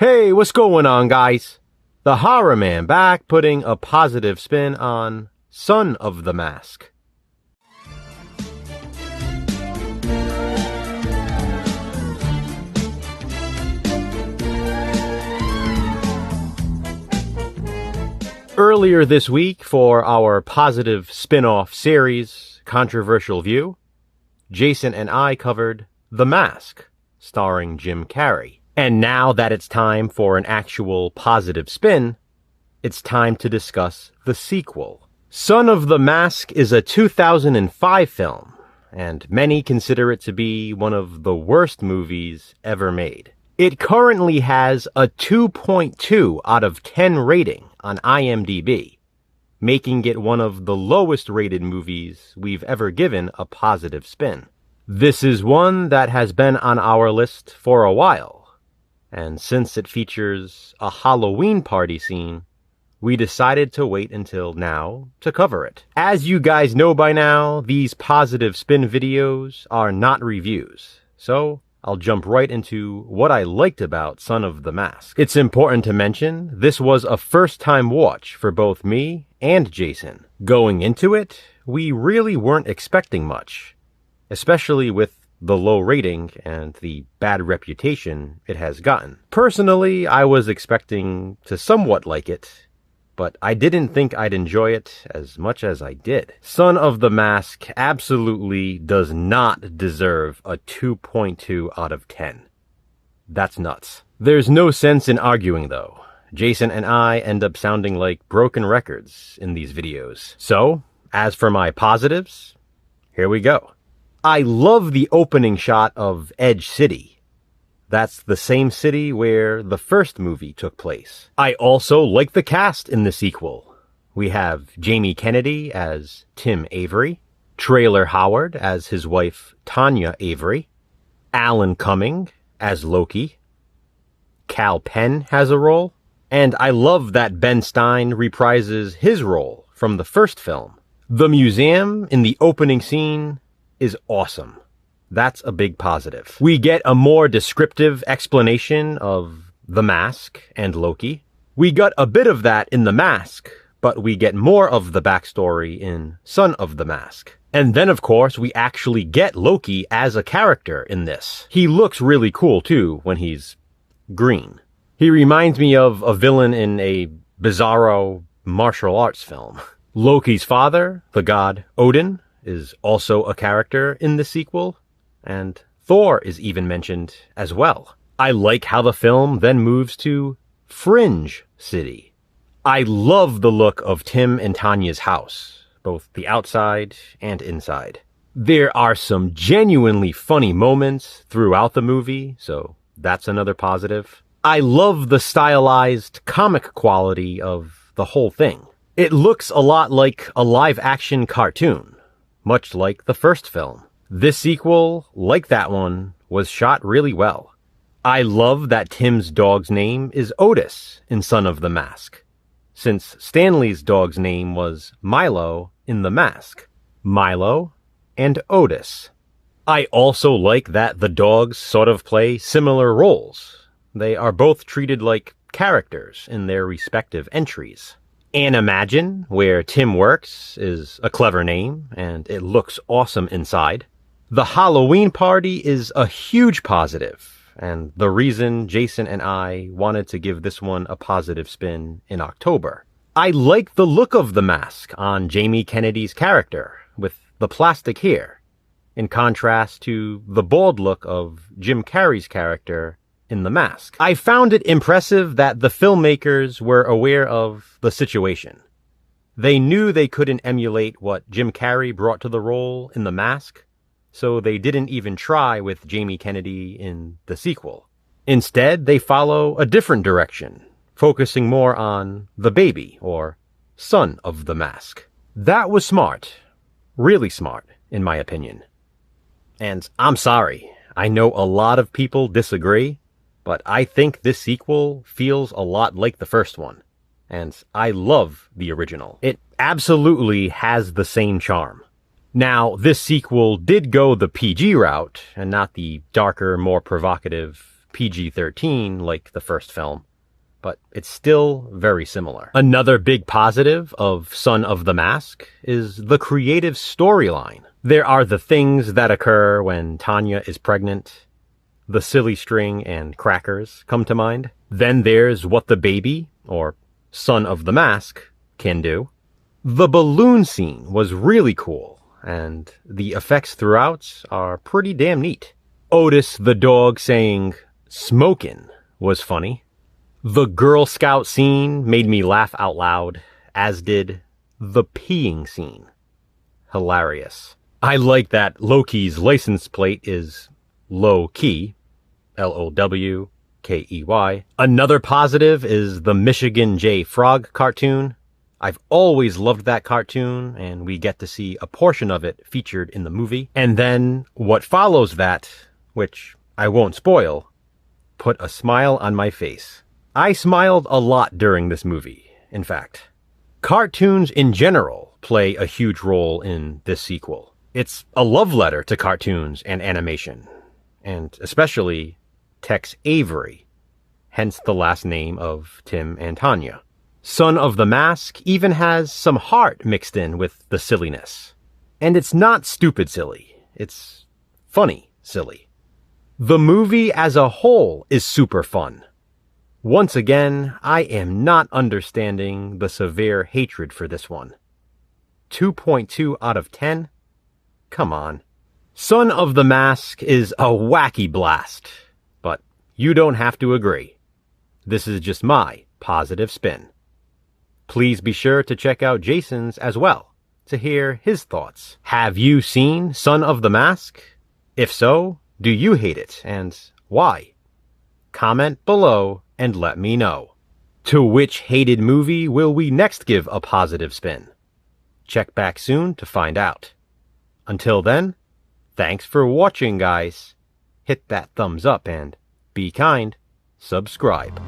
Hey, what's going on, guys? The Horror Man back, putting a positive spin on Son of the Mask. Earlier this week, for our positive spin-off series, Controversial View, Jason and I covered The Mask, starring Jim Carrey. And now that it's time for an actual positive spin, it's time to discuss the sequel. Son of the Mask is a 2005 film, and many consider it to be one of the worst movies ever made. It currently has a 2.2 out of 10 rating on IMDb, making it one of the lowest rated movies we've ever given a positive spin. This is one that has been on our list for a while. And since it features a Halloween party scene, we decided to wait until now to cover it. As you guys know by now, these positive spin videos are not reviews, so I'll jump right into what I liked about Son of the Mask. It's important to mention, this was a first-time watch for both me and Jason. Going into it, we really weren't expecting much, especially with the low rating and the bad reputation it has gotten. Personally, I was expecting to somewhat like it, but I didn't think I'd enjoy it as much as I did. Son of the Mask absolutely does not deserve a 2.2 out of 10. That's nuts. There's no sense in arguing though. Jason and I end up sounding like broken records in these videos. So, as for my positives, here we go. I love the opening shot of Edge City. That's the same city where the first movie took place. I also like the cast in the sequel. We have Jamie Kennedy as Tim Avery, Traylor Howard as his wife Tanya Avery, Alan Cumming as Loki, Cal Penn has a role, and I love that Ben Stein reprises his role from the first film. The museum in the opening scene is awesome. That's a big positive. We get a more descriptive explanation of the mask and Loki. We got a bit of that in The Mask, but we get more of the backstory in Son of the Mask. And then, of course, we actually get Loki as a character in this. He looks really cool, too, when he's green. He reminds me of a villain in a bizarro martial arts film. Loki's father, the god Odin, is also a character in the sequel, and Thor is even mentioned as well. I like how the film then moves to Fringe City. I love the look of Tim and Tanya's house, both the outside and inside. There are some genuinely funny moments throughout the movie, so that's another positive. I love the stylized comic quality of the whole thing. It looks a lot like a live-action cartoon, much like the first film. This sequel, like that one, was shot really well. I love that Tim's dog's name is Otis in Son of the Mask, since Stanley's dog's name was Milo in The Mask. Milo and Otis. I also like that the dogs sort of play similar roles. They are both treated like characters in their respective entries. Animagine, where Tim works, is a clever name, and it looks awesome inside. The Halloween party is a huge positive, and the reason Jason and I wanted to give this one a positive spin in October. I like the look of the mask on Jamie Kennedy's character, with the plastic hair, in contrast to the bald look of Jim Carrey's character in The Mask. I found it impressive that the filmmakers were aware of the situation. They knew they couldn't emulate what Jim Carrey brought to the role in The Mask, so they didn't even try with Jamie Kennedy in the sequel. Instead, they follow a different direction, focusing more on the baby, or son of the mask. That was smart. Really smart, in my opinion. And I'm sorry, I know a lot of people disagree, but I think this sequel feels a lot like the first one, and I love the original. It absolutely has the same charm. Now, this sequel did go the PG route, and not the darker, more provocative PG-13 like the first film, but it's still very similar. Another big positive of Son of the Mask is the creative storyline. There are the things that occur when Tanya is pregnant. The silly string and crackers come to mind. Then there's what the baby, or Son of the Mask, can do. The balloon scene was really cool, and the effects throughout are pretty damn neat. Otis the dog saying, "Smokin'," was funny. The Girl Scout scene made me laugh out loud, as did the peeing scene. Hilarious. I like that Loki's license plate is low-key, Lowkey. Another positive is the Michigan J. Frog cartoon. I've always loved that cartoon, and we get to see a portion of it featured in the movie. And then what follows that, which I won't spoil, put a smile on my face. I smiled a lot during this movie, in fact. Cartoons in general play a huge role in this sequel. It's a love letter to cartoons and animation, and especially Tex Avery, hence the last name of Tim and Tanya. Son of the Mask even has some heart mixed in with the silliness. And it's not stupid silly, it's funny silly. The movie as a whole is super fun. Once again, I am not understanding the severe hatred for this one. 2.2 out of 10? Come on. Son of the Mask is a wacky blast, but you don't have to agree. This is just my positive spin. Please be sure to check out Jason's as well to hear his thoughts. Have you seen Son of the Mask? If so, do you hate it, and why? Comment below and let me know. To which hated movie will we next give a positive spin? Check back soon to find out. Until then, thanks for watching, guys. Hit that thumbs up and, be kind, subscribe.